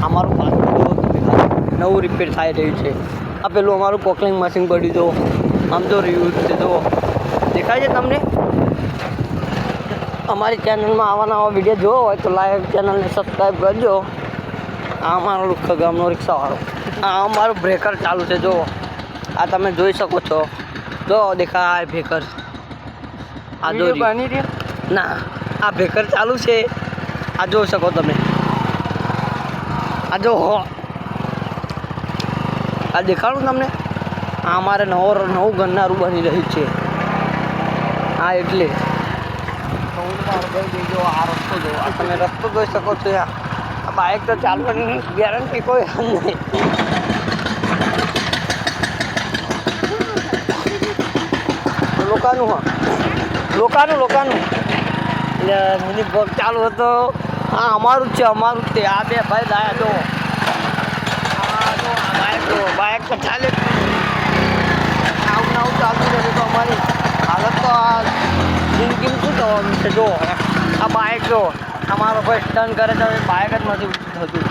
અમારું નવું રિપેર થાય રહ્યું છે. આ પેલું અમારું પોકલિંગ મશીન પડ્યું તો આમ તો રહ્યું છે. તો દેખાય છે તમને? અમારી ચેનલમાં આવા નવા વિડીયો જોવો હોય તો લાઈવ ચેનલને સબસ્ક્રાઈબ કરજો. આ અમારો લુખ્ખા ગામનો રિક્ષાવાળો. આ અમારું બ્રેકર ચાલુ છે. જો આ તમે જોઈ શકો છો. જો દેખાય બ્રેકર. આ જો બની રહ્યો ના, આ બ્રેકર ચાલુ છે. આ જોઈ શકો તમે. આ જો હો, આ દેખાડું તમને. આ અમારે નવું ગન્નારું બની રહ્યું છે. હા એટલે આ રસ્તો જો, આ તમે રસ્તો જોઈ શકો છો. આ બાઇક તો ચાલવાની ગેરંટી કોઈ નહીં. લોકાનું એટલે મિની બ્લોગ ચાલુ હતો. હા અમારું જ છે, અમારું જ તે. આ બે ભાઈ લાયા જો. બાઇક તો ચાલે જ આવું ચાલતું રહેશે તો અમારી હાલત તો આ જિંદગીનું શું થવાનું છે. જો આ બાઇક જો અમારો કોઈ સ્ટન કરે તો બાઇક જ નથી થતું.